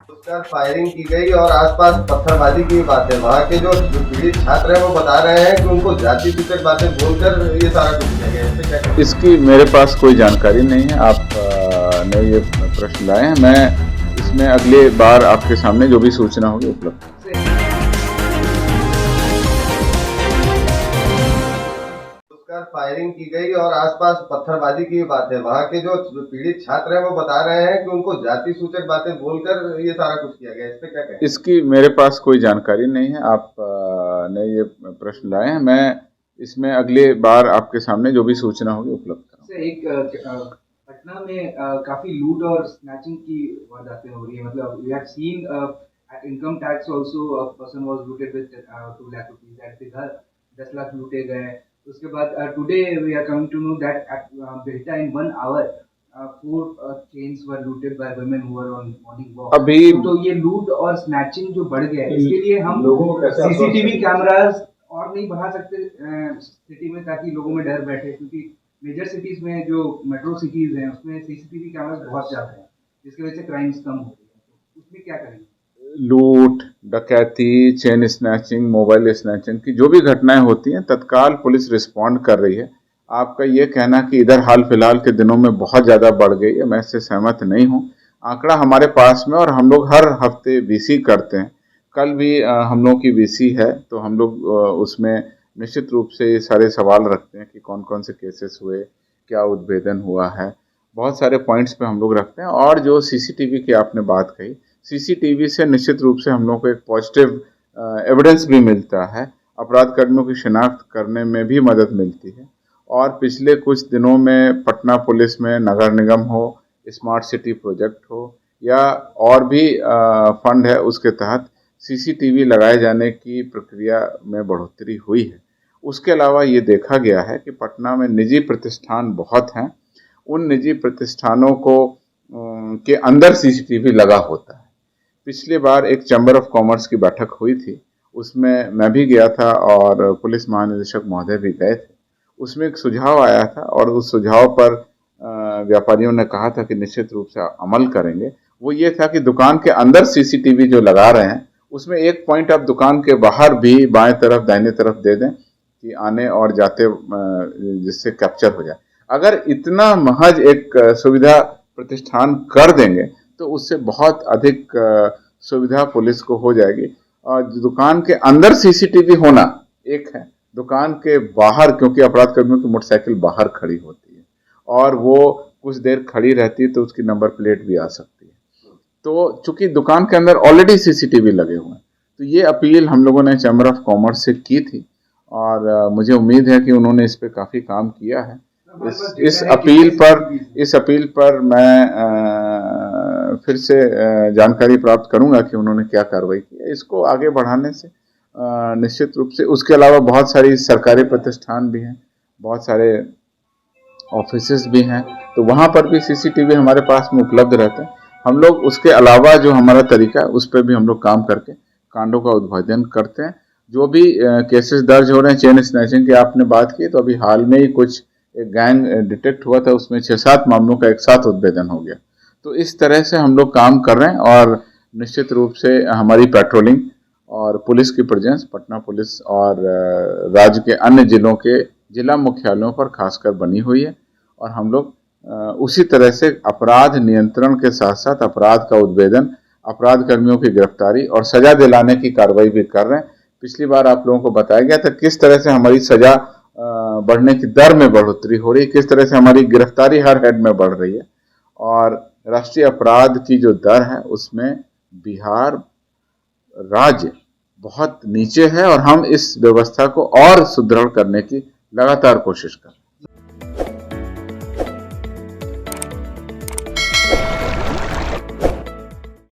उसका फायरिंग की गई और आसपास पत्थरबाजी की बात है। वहाँ के जो पीड़ित छात्र हैं वो बता रहे हैं कि उनको जाति सूचक बातें बोलकर ये सारा कुछ किया गया है। इस पे क्या कहें? इसकी मेरे पास कोई जानकारी नहीं है। आप ने ये प्रश्न लाए हैं, मैं इसमें अगले बार आपके सामने जो भी सूचना होगी उपलब्ध। उसका फायरिंग की गई और आसपास पत्थरबाजी की बात है। वहाँ के जो पीड़ित छात्र हैं वो बता रहे हैं कि उनको जाति सूचक बातें बोलकर ये सारा कुछ किया गया है। इस पे क्या कहें? इसकी मेरे पास कोई जानकारी नहीं है। आप ने ये प्रश्न लाए हैं, मैं इसमें अगले बार आपके सामने जो भी सूचना होगी उपलब्ध कराऊंगा। एक पटना में काफी लूट और स्नैचिंग की वारदातें हो रही है। मतलब we have seen income tax also person was looted with 2 lakh rupees at the ghar 10 lakh लूटे गए। उसके बाद today we are coming to know that at बिल्टा in 1 hour 4 chains were looted by women who were on morning walk। अभी तो ये लूट और स्नैचिंग जो बढ़ गया है, इसके लिए हम सीसीटीवी कैमरास और नहीं बढ़ा सकते सिटी में, ताकि लोगों में डर बैठे। क्योंकि मेजर सिटीज में जो मेट्रो सिटीज हैं उसमें सीसीटीवी कैमरास बहुत ज्यादा है, जिसकी वजह से क्राइम्स कम हो रही है। तो उसमें क्या करेंगे? लूट, डकैती, चेन स्नैचिंग, मोबाइल स्नैचिंग की जो भी घटनाएं होती हैं तत्काल पुलिस रिस्पॉन्ड कर रही है। आपका ये कहना कि इधर हाल फिलहाल के दिनों में बहुत ज़्यादा बढ़ गई है, मैं इससे सहमत नहीं हूँ। आंकड़ा हमारे पास में, और हम लोग हर हफ्ते वीसी करते हैं। कल भी हम लोग की वीसी है, तो हम लोग उसमें निश्चित रूप से ये सारे सवाल रखते हैं कि कौन कौन से केसेस हुए, क्या उद्भेदन हुआ है, बहुत सारे पॉइंट्स पे हम लोग रखते हैं। और जो सीसीटीवी की आपने बात कही, सीसीटीवी से निश्चित रूप से हम लोग को एक पॉजिटिव एविडेंस भी मिलता है, अपराध कर्मियों की शिनाख्त करने में भी मदद मिलती है। और पिछले कुछ दिनों में पटना पुलिस में नगर निगम हो, स्मार्ट सिटी प्रोजेक्ट हो, या और भी फंड है, उसके तहत सीसीटीवी लगाए जाने की प्रक्रिया में बढ़ोतरी हुई है। उसके अलावा ये देखा गया है कि पटना में निजी प्रतिष्ठान बहुत हैं। उन निजी प्रतिष्ठानों को के अंदर सीसीटीवी लगा होता है। पिछली बार एक चैम्बर ऑफ कॉमर्स की बैठक हुई थी, उसमें मैं भी गया था और पुलिस महानिदेशक महोदय भी गए थे। उसमें एक सुझाव आया था और उस सुझाव पर व्यापारियों ने कहा था कि निश्चित रूप से अमल करेंगे। वो ये था कि दुकान के अंदर सीसीटीवी जो लगा रहे हैं उसमें एक पॉइंट आप दुकान के बाहर भी बाएं तरफ दाहिने तरफ दे दें कि आने और जाते जिससे कैप्चर हो जाए। अगर इतना महज एक सुविधा प्रतिष्ठान कर देंगे तो उससे बहुत अधिक सुविधा पुलिस को हो जाएगी। और दुकान के अंदर सीसीटीवी होना एक है, दुकान के बाहर, क्योंकि अपराध कर्मियों की मोटरसाइकिल बाहर खड़ी होती है और वो कुछ देर खड़ी रहती है तो उसकी नंबर प्लेट भी आ सकती है। तो चूंकि दुकान के अंदर ऑलरेडी सीसीटीवी लगे हुए हैं, तो ये अपील हम लोगों ने चैम्बर ऑफ कॉमर्स से की थी और मुझे उम्मीद है कि उन्होंने इस पे काफ़ी काम किया है। इस अपील पर मैं फिर से जानकारी प्राप्त करूंगा कि उन्होंने क्या कार्रवाई की है। इसको आगे बढ़ाने से निश्चित रूप से, उसके अलावा बहुत सारी सरकारी प्रतिष्ठान भी हैं, बहुत सारे ऑफिसेस भी हैं, तो वहाँ पर भी सीसीटीवी हमारे पास में उपलब्ध रहते हैं। हम लोग उसके अलावा जो हमारा तरीका है उस पर भी हम लोग काम करके कांडों का उद्भेदन करते हैं। जो भी केसेस दर्ज हो रहे हैं, चेन स्नैचिंग की आपने बात की, तो अभी हाल में ही कुछ एक गैंग डिटेक्ट हुआ था, उसमें 6-7 मामलों का एक साथ उद्भेदन हो गया। तो इस तरह से हम लोग काम कर रहे हैं और निश्चित रूप से हमारी पेट्रोलिंग और पुलिस की प्रेजेंस पटना पुलिस और राज्य के अन्य जिलों के जिला मुख्यालयों पर खासकर बनी हुई है। और हम लोग उसी तरह से अपराध नियंत्रण के साथ साथ अपराध का उद्भेदन, अपराध कर्मियों की गिरफ्तारी और सजा दिलाने की कार्रवाई भी कर रहे हैं। पिछली बार आप लोगों को बताया गया था किस तरह से हमारी सजा बढ़ने की दर में बढ़ोतरी हो रही है, किस तरह से हमारी गिरफ्तारी हर हेड में बढ़ रही है। और राष्ट्रीय अपराध की जो दर है उसमें बिहार राज्य बहुत नीचे है और हम इस व्यवस्था को और सुदृढ़ करने की लगातार कोशिश कर रहे हैं।